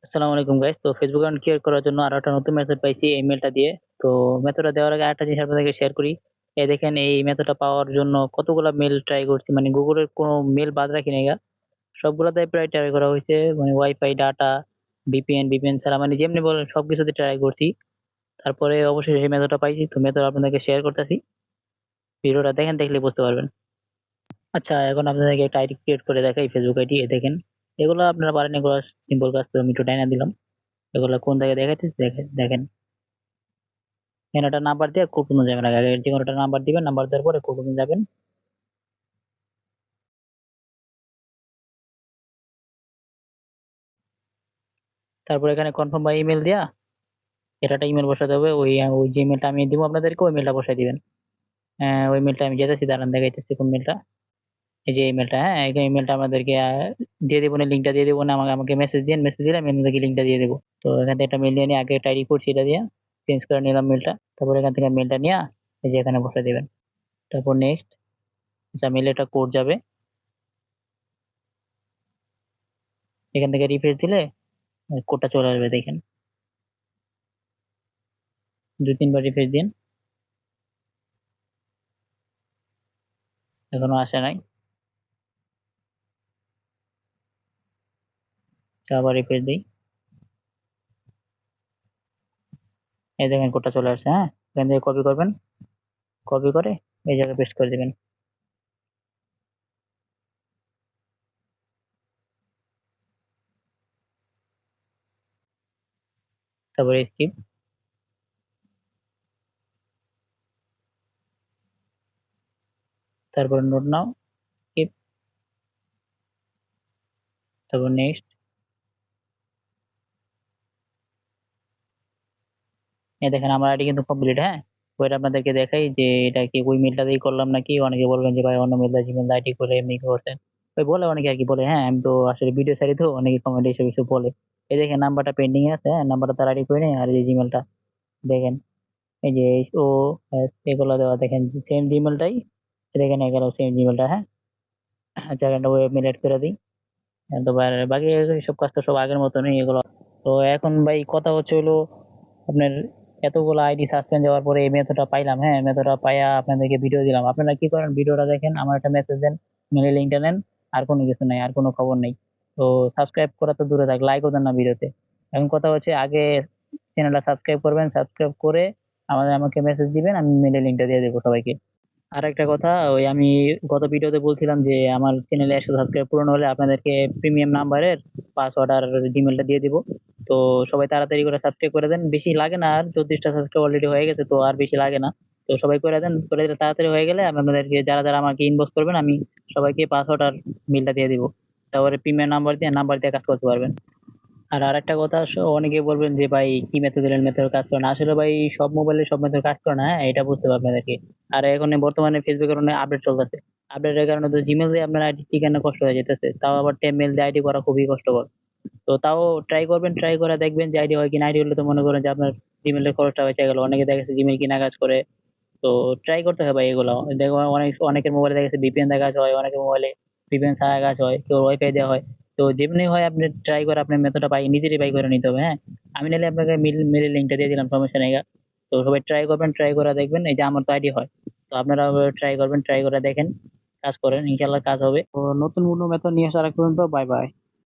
আসসালামু আলাইকুম গাইস। তো ফেসবুক অ্যাকাউন্ট ক্রিয়েট করার জন্য আরো একটা নতুন মেথড পাইছি এই মেলটা দিয়ে। তো মেথডটা দেওয়ার আগে আরেকটা জিনিস আপনাদেরকে শেয়ার করি। এই দেখেন এই মেথডটা পাওয়ার জন্য কতগুলা মেল ট্রাই করছি, মানে গুগলের কোনো মেল বাদ রাখি নাই গা। সবগুলাতেই প্রায় ট্রাই করা হয়েছে, মানে ওয়াইফাই, ডাটা, ভিপিএন ছাড়া মানে যেমনি বলেন সবকিছুতে ট্রাই করছি। তারপরে অবশেষে এই মেথডটা পাইছি, তো মেথড আপনাদেরকে শেয়ার করতেছি। ভিডিওটা দেখেন, দেখলে বুঝতে পারবেন। আচ্ছা, এখন আপনাদেরকে একটা আইডি ক্রিয়েট করে দেখাই, ফেসবুক আইডি। দেখেন এগুলো আপনারা পারেন, এগুলো সিম্পল কাজ, তো আমি একটু টাইনা দিলাম। এগুলো কোন জায়গায় দেখাইতেছি দেখেন দেখেন। এখানে একটা নাম্বার দিয়ে কোড যাবেন, আগে যে কোনো একটা নাম্বার দিবেন, নাম্বার দেওয়ার পরে কোড যাবেন। তারপর এখানে কনফার্ম বাই ইমেল দিয়া এটা একটা ইমেল বসাতে হবে। ওই ওই যে ইমেলটা আমি দিব আপনাদেরকে, ওই মেলটা বসাই দিবেন। ওই মেলটা আমি যেতেছি, দাঁড়ান দেখাইতেছি কোন মেলটা। এই যে ইমেলটা, হ্যাঁ এই ইমেলটা আপনাদেরকে দিয়ে দেবো, না লিঙ্কটা দিয়ে দেবো, না আমাকে আমাকে মেসেজ দিন, মেসেজ দিলে আমি আপনাদেরকে লিঙ্কটা দিয়ে দেবো। তো এখান থেকে একটা মেল নিয়ে নিয়ে আগে একটা আইডি করছি, এটা দিয়ে চেঞ্জ করে নিলাম মেলটা। তারপর এখান থেকে মেলটা নিয়ে এই যে এখানে বসাই দেবেন। তারপর নেক্সট। আচ্ছা, মেলে একটা কোড যাবে, এখান থেকে রিফ্রেশ দিলে কোডটা চলে আসবে দেখেন। 2-3 বার রিফ্রেশ দিন, এখনো আসে নাই। আবার রিফ্রেশ দিই, এই দেখেন কোডটা চলে আসছে। হ্যাঁ, এখান থেকে কপি করবেন, কপি করে এই জায়গায় পেস্ট করে দিবেন। তারপরে স্কিপ, তারপরে নোট নাও, স্কিপ, তারপর নেক্সট। এই দেখেন আমার আইডি কিন্তু কমপ্লিট। হ্যাঁ, ওইটা আপনাদেরকে দেখাই যে এটা কি ওই মেলটা দিয়েই করলাম নাকি। অনেকে বলবেন যে ভাই অন্য মেলটা জিমেল আইডি করে এমনি করছেন, ওই বলে অনেকে আর কি বলে। হ্যাঁ, আমি তো আসলে ভিডিও ছাড়ি, তো অনেকে কমেন্টে এসব কিছু বলে। এই দেখেন নাম্বারটা পেন্ডিং আছে, হ্যাঁ নাম্বারটা তার আইডি করে নেই। আর এই যে জিমেলটা দেখেন, এই যে ও এগুলো দেওয়া দেখেন, সেম জিমেলটাই। দেখেন এগুলো সেম জিমেলটা। হ্যাঁ, জায়গাটা ওয়েব মেল এড করে দিই। তো বাকি সব কাজ তো সব আগের মতনই এগুলো। তো এখন ভাই কথা হচ্ছে হলো, আপনার এতগুলো আইডি সাসপেন্ড যাওয়ার পরে এই মেথডটা পাইলাম। হ্যাঁ, মেথডটা পাইয়া আপনাদেরকে ভিডিও দিলাম। আপনারা কি করেন, ভিডিওটা দেখেন, আমার একটা মেসেজ দেন, মেলে লিঙ্কটা নেন। আর কোনো কিছু নাই, আর কোনো খবর নেই। তো সাবস্ক্রাইব করা তো দূরে থাক, লাইকও দেন না ভিডিওতে। এখন কথা হচ্ছে আগে চ্যানেলটা সাবস্ক্রাইব করবেন, সাবস্ক্রাইব করে আমাকে মেসেজ দিবেন, আমি মেলে লিঙ্কটা দিয়ে দেবো সবাইকে। আর একটা কথা, ওই আমি গত ভিডিওতে বলছিলাম যে আমার চ্যানেলে 100 সাবস্ক্রাইব পূরণ হলে আপনাদেরকে প্রিমিয়াম নাম্বারের পাসওয়ার্ড আর জিমেলটা দিয়ে দিব। তো সবাই তাড়াতাড়ি করে সাবস্ক্রাইব করে দেন, বেশি লাগে না। আর 34টা সাবস্ক্রাইব অলরেডি হয়ে গেছে, তো আর বেশি লাগে না। তো সবাই করে দেন, করে দিলে তাড়াতাড়ি হয়ে গেলে আমি আপনাদেরকে, যারা যারা আমাকে ইনবক্স করবেন, আমি সবাইকে পাসওয়ার্ড আর মেলটা দিয়ে দিব। তারপরে প্রিমিয়াম নাম্বার দিয়ে কাজ করতে পারবেন। আর আরেকটা কথা, অনেকে বলবেন যে ভাই কি মেথড দিলেন, মেথড কাজ করে না। আসলে ভাই সব মোবাইলে সব মেথড কাজ করে না, হ্যাঁ এটা বুঝতে হবে আপনাদেরকে। আর এখন বর্তমানে ফেসবুকের অনেক আপডেট চলতেছে, আপডেটের কারণে তো জিমেল দিয়ে আপনার আইডি ঠিকানা কষ্ট হয়ে যেতেছে, তাও আবার মেল দিয়ে আইডি করা খুবই কষ্টকর। তো তাও ট্রাই করবেন, ট্রাই করে দেখবেন যে আইডি হয় কিনা। আইডি হলে তো মনে করেন যে আপনার জিমেলের খরচটা বেঁচে গেল। অনেকে দেখা যাচ্ছে জিমেল কিনা কাজ করে। তো ট্রাই করতে হবে ভাই এগুলো। দেখো অনেকের মোবাইলে দেখা যাচ্ছে ভিপিএন দিয়ে কাজ হয়, অনেকের মোবাইলে ভিপিএন ছাড়া কাজ হয়, কেউ ওয়াইফাই দেওয়া হয়। তো যেমনি হয় আপনি ট্রাই করে আপনার মেথডটা নিজেরই বাই করে নিতে হবে। হ্যাঁ, আমি নাহলে আপনাকে মেলের লিঙ্কটা দিয়ে দিলাম, সমস্যা নেই গা। তো সবাই ট্রাই করবেন, ট্রাই করে দেখবেন, এই যে আমার তো আইডি হয়। তো আপনারা ট্রাই করবেন, ট্রাই করে দেখেন, কাজ করেন, ইনশাল্লাহ কাজ হবে। তো নতুন কোনো মেথড নিয়ে আসার আগ পর্যন্ত বাই বাই।